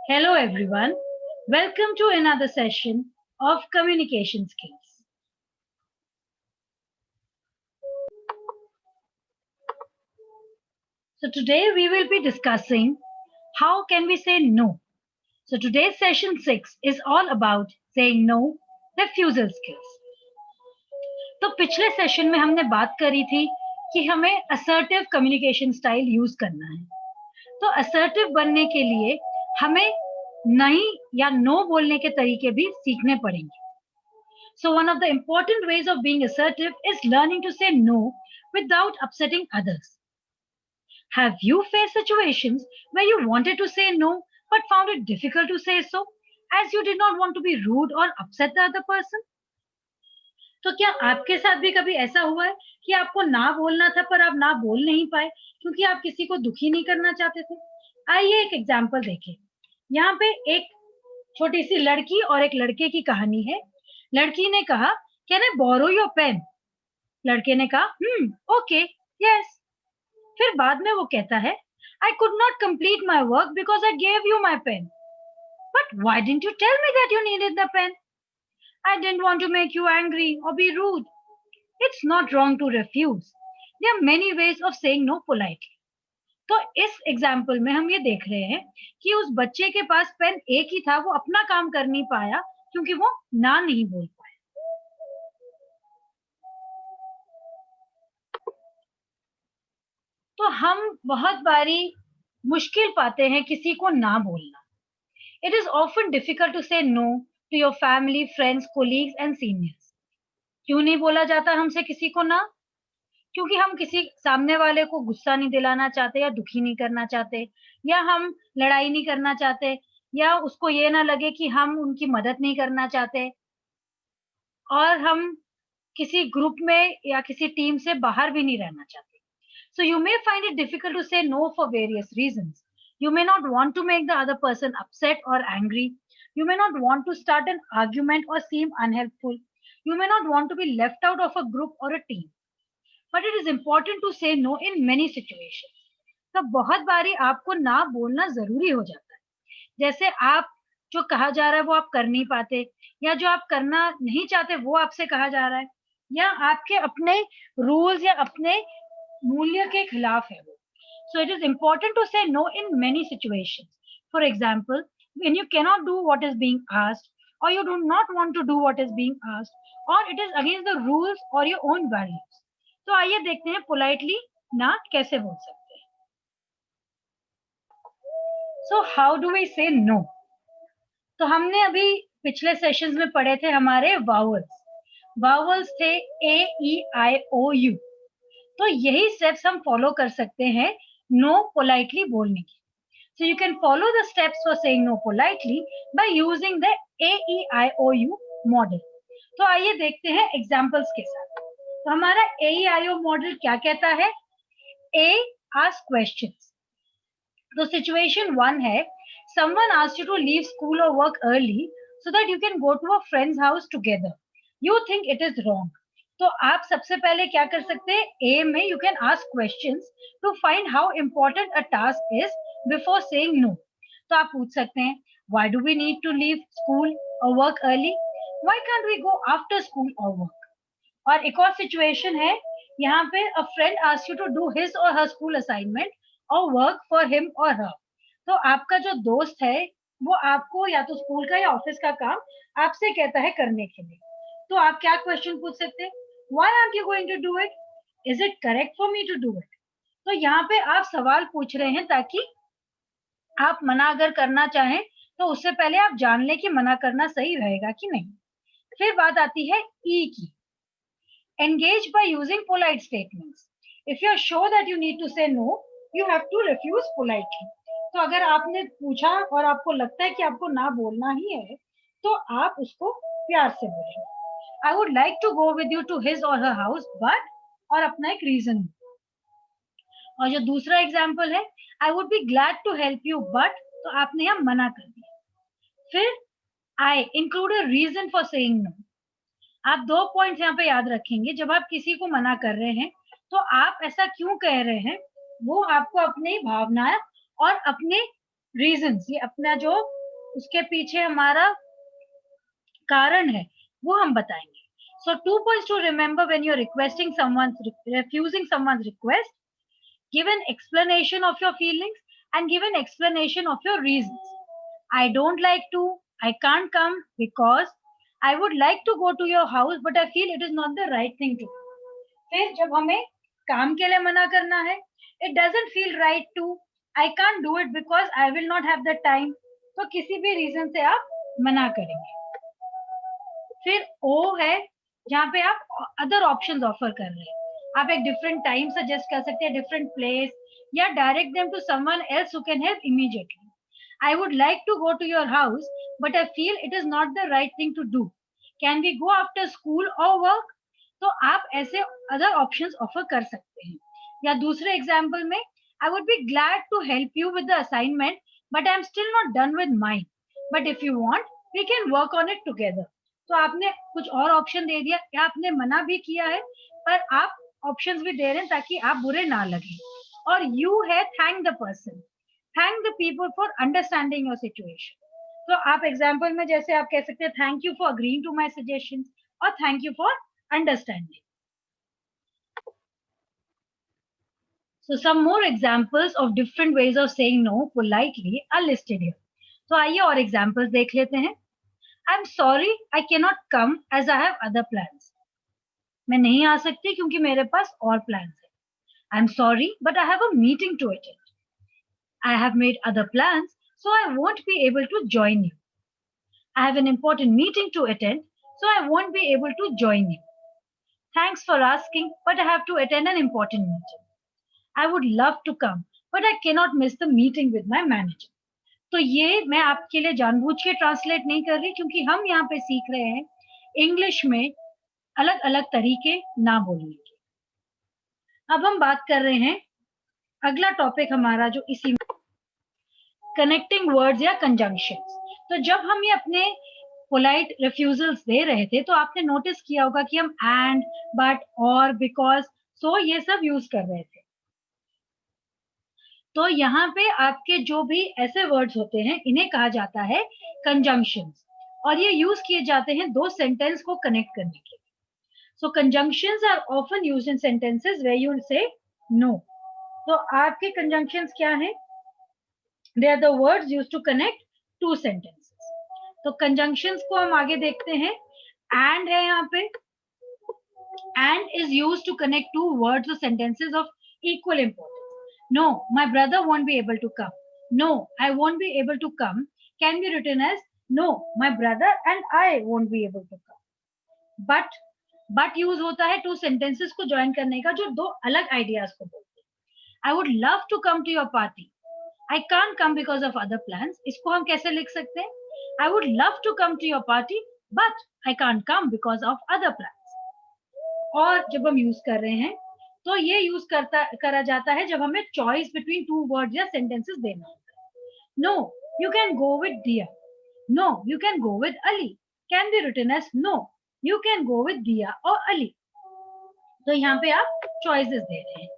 Hello everyone. Welcome to another session of communication skills. So today we will be discussing how can we say no. So today's session 6 is all about saying no, refusal skills. तो पिछले session में हमने बात करी थी कि हमें assertive communication style use करना है. तो असर्टिव बनने के लिए हमें नहीं या नो बोलने के तरीके भी सीखने पड़ेंगे. So one of the important ways of being assertive is learning to say no without upsetting others. Have you faced situations where you wanted to say no but found it difficult to say so as you did not want to be rude or upset the other person? तो क्या आपके साथ भी कभी ऐसा हुआ है कि आपको ना बोलना था पर आप ना बोल नहीं पाए क्योंकि आप किसी को दुखी नहीं करना चाहते थे? आइए एक एग्जांपल देखें. यहाँ पे एक छोटी सी लड़की और एक लड़के की कहानी है. लड़की ने कहा, can I borrow your pen? लड़के ने कहा, ओके, यस. फिर बाद में वो कहता है, I could not complete my work because I gave you my pen. But why didn't you tell me that you needed the pen? I didn't want to make you angry or be rude. It's not wrong to refuse. There are many ways of saying no politely. तो इस example में हम ये देख रहे हैं कि उस बच्चे के पास पेन एक ही था, वो अपना काम कर नहीं पाया क्योंकि वो ना नहीं बोल पाया. तो हम बहुत बारी मुश्किल पाते हैं किसी को ना बोलना. It is often difficult to say no to your family, friends, colleagues and seniors. क्यों नहीं बोला जाता हमसे किसी को ना? क्योंकि हम किसी सामने वाले को गुस्सा नहीं दिलाना चाहते या दुखी नहीं करना चाहते, या हम लड़ाई नहीं करना चाहते, या उसको ये ना लगे कि हम उनकी मदद नहीं करना चाहते, और हम किसी ग्रुप में या किसी टीम से बाहर भी नहीं रहना चाहते. So you may find it difficult to say no for various reasons. You may not want to make the other person upset or angry. You may not want to start an argument or seem unhelpful. You may not want to be left out of a group or a team. But it is important to say no in many situations. तो बहुत बारी आपको ना बोलना जरूरी हो जाता है. जैसे आप जो कहा जा रहा है वो आप कर नहीं पाते, या जो आप करना नहीं चाहते वो आपसे कहा जा रहा है, या आपके अपने रूल्स या अपने मूल्य के खिलाफ है वो. So it is important to say no in many situations. For example, when you cannot do what is being asked, or you do not want to do what is being asked, or it is against the rules or your own values. तो आइए देखते हैं politely ना कैसे बोल सकते हैं. So how do we say no? तो हमने अभी पिछले सेशंस में पढ़े थे हमारे वावल्स. वावल्स थे A, E, I, O, U. तो यही स्टेप्स हम फॉलो कर सकते हैं नो पोलाइटली बोलने की. So you can follow the steps for saying no politely by using the AEIOU model. तो आइए देखते हैं एग्जांपल्स के साथ. तो हमारा AEIO मॉडल क्या कहता है? A, ask questions. तो सिचुएशन 1 है, someone asked you to leave school or work early so that you can go to a friend's house together. You think it is wrong. तो आप सबसे पहले क्या कर सकते हैं? A में you can ask questions to find how important a task is before saying no. तो आप पूछ सकते हैं, why do we need to leave school or work early? Why can't we go after school or work? और एक और situation है, यहाँ पे a friend asks you to do his or her school assignment or work for him or her. तो आपका जो दोस्त है वो आपको या तो स्कूल का या ऑफिस का काम आपसे कहता है करने के लिए. तो आप क्या क्वेश्चन पूछ सकते हैं? Why aren't you going to do it? Is it correct for me to do it? तो यहाँ पे आप सवाल पूछ रहे हैं ताकि आप मना अगर करना चाहें तो उससे पहले आप जान लें कि मना करना सही रहेगा कि नहीं. फिर बात आती है ई की. Engage by using polite statements. If you are sure that you need to say no, you have to refuse politely. तो अगर आपने पूछा और आपको लगता है कि आपको ना बोलना ही है, तो आप उसको प्यार से बोलेंगे. I would like to go with you to his or her house, but और अपना एक रीजन. और जो दूसरा एग्जाम्पल है, I would be glad to help you, but तो आपने यहाँ मना कर दिया. फिर I include a reason for saying no. आप 2 पॉइंट्स यहाँ पे याद रखेंगे. जब आप किसी को मना कर रहे हैं तो आप ऐसा क्यों कह रहे हैं, वो आपको अपनी भावनाएं और अपने रीजंस, ये अपना जो उसके पीछे हमारा कारण है वो हम बताएंगे. So 2 points to remember when you're requesting someone's refusing someone's request. Give an explanation of your feelings and give an explanation of your reasons. I don't like to, I can't come because I would like to go to your house but I feel it is not the right thing to do. फिर जब हमें काम के लिए मना करना है, it doesn't feel right to, I can't do it because I will not have the time. तो किसी भी रीजन से आप मना करेंगे. फिर ओ है जहाँ पे आप अदर ऑप्शंस ऑफर कर रहे हैं. आप एक डिफरेंट टाइम सजेस्ट कर सकते हैं, डिफरेंट प्लेस, या direct them to someone else who can help immediately. I would like to go to your house but I feel it is not the right thing to do. Can we go after school or work? तो आप ऐसे other options offer कर सकते हैं. या दूसरे example में, I would be glad to help you with the assignment but I am still not done with mine, but if you want we can work on it together. तो आपने कुछ और ऑप्शन दे दिया या आपने मना भी किया है, पर आप ऑप्शंस भी दे रहे हैं ताकि आप बुरे ना लगे. और यू है thank the person, thank the people for understanding your situation. तो आप एग्जाम्पल में जैसे आप कह सकते हैं thank you for agreeing to my suggestions और thank you for understanding. So some more examples of different ways of saying no politely are listed here. तो आइए और एग्जाम्पल्स देख लेते हैं. I'm sorry, I cannot come as I have other plans. मैं नहीं आ सकती क्योंकि मेरे पास और plans हैं. I'm sorry, but I have a meeting to attend. I have made other plans, so I won't be able to join you. I have an important meeting to attend, so I won't be able to join you. Thanks for asking, but I have to attend an important meeting. I would love to come, but I cannot miss the meeting with my manager. तो ये मैं आपके लिए जानबूझ के translate नहीं कर रही क्योंकि हम यहाँ पे सीख रहे हैं इंग्लिश में अलग अलग तरीके ना बोलने के. अब हम बात कर रहे हैं अगला टॉपिक हमारा जो इसी कनेक्टिंग वर्ड्स या कंजंक्शंस. तो जब हम ये अपने पोलाइट रिफ्यूजल्स दे रहे थे तो आपने नोटिस किया होगा कि हम एंड, बट, और, बिकॉज, सो ये सब यूज कर रहे थे. तो यहाँ पे आपके जो भी ऐसे वर्ड्स होते हैं इन्हें कहा जाता है कंजंक्शंस, और ये यूज किए जाते हैं दो सेंटेंस को कनेक्ट करने के लिए. So conjunctions are often used in sentences where you say no. तो आपके कंजंक्शंस क्या हैं? They are the words used to connect two sentences. तो कंजंक्शंस को हम आगे देखते हैं. एंड है यहाँ पे, and is used to connect two words और sentences of equal importance. No, my brother won't be able to come. No, I won't be able to come can be written as no, my brother and I won't be able to come. But use होता है two sentences को join करने का जो दो अलग ideas को बोलते हैं. I would love to come to your party. I can't come because of other plans. इसको हम कैसे लिख सकते हैं? I would love to come to your party, but I can't come because of other plans. और जब हम use कर रहे हैं तो ये यूज करा जाता है जब हमें चॉइस बिटवीन टू वर्ड्स या सेंटेंसेस देना होता है. No, you can go with Diya. No, you can go with Ali can be written as no, you can go with Diya और अली. तो यहाँ पे आप चॉइसेस दे रहे हैं.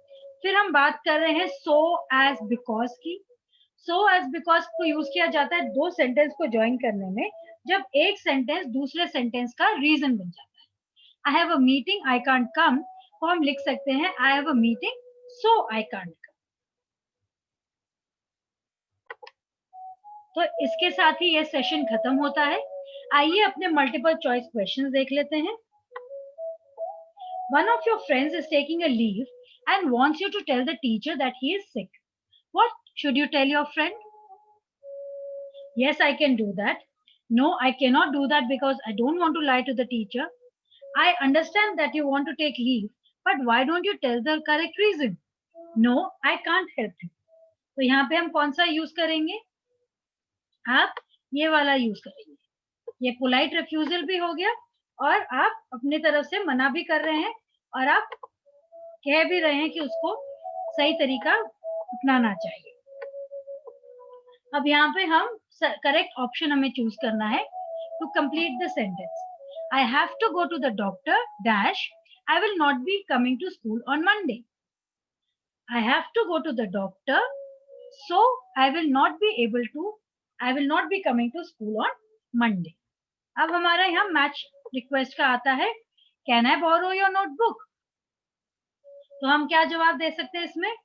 फिर हम बात कर रहे हैं सो एज बिकॉज की. सो एज बिकॉज को यूज किया जाता है दो सेंटेंस को ज्वाइन करने में जब एक सेंटेंस दूसरे सेंटेंस का रीजन बन जाता है. I have a meeting, I can't come को हम लिख सकते हैं I have a meeting so I can't come. तो इसके साथ ही ये सेशन खत्म होता है. आइए अपने मल्टीपल चॉइस क्वेश्चंस देख लेते हैं. One of your friends is taking a leave and wants you to tell the teacher that he is sick. What should you tell your friend? Yes, I can do that. No, I cannot do that because I don't want to lie to the teacher. I understand that you want to take leave, but why don't you tell the correct reason? No, I can't help you. तो यहाँ पे हम कौन सा use करेंगे? आप ये वाला यूज करेंगे. ये पोलाइट रिफ्यूजल भी हो गया और आप अपनी तरफ से मना भी कर रहे हैं और आप कह भी रहे हैं कि उसको सही तरीका अपनाना चाहिए. अब यहाँ पे हम करेक्ट ऑप्शन हमें चूज करना है to complete the sentence. I have to go to the doctor dash I will not be coming to school on Monday. I have to go to the doctor So I will not be coming to school on Monday. अब हमारा यहाँ match request का आता है, can I borrow your notebook? तो हम क्या जवाब दे सकते हैं इसमें?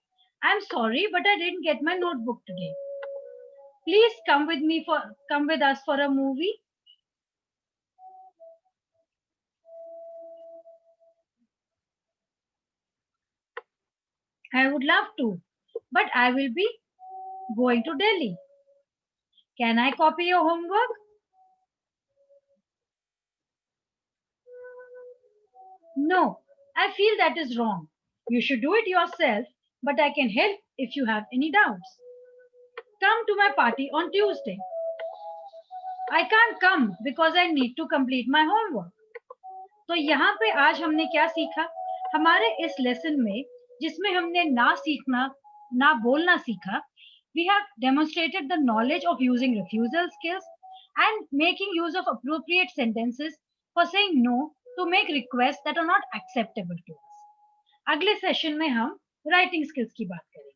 I am sorry but I didn't get my notebook today, please come with us for a movie. I would love to, but I will be going to Delhi. Can I copy your homework? No, I feel that is wrong. You should do it yourself, but I can help if you have any doubts. Come to my party on Tuesday. I can't come because I need to complete my homework. तो यहाँ पे आज हमने क्या सीखा? हमारे इस lesson में जिसमें हमने ना बोलना सीखा, we have demonstrated the knowledge of using refusal skills and making use of appropriate sentences for saying no to make requests that are not acceptable to us. अगले सेशन में हम राइटिंग स्किल्स की बात करेंगे.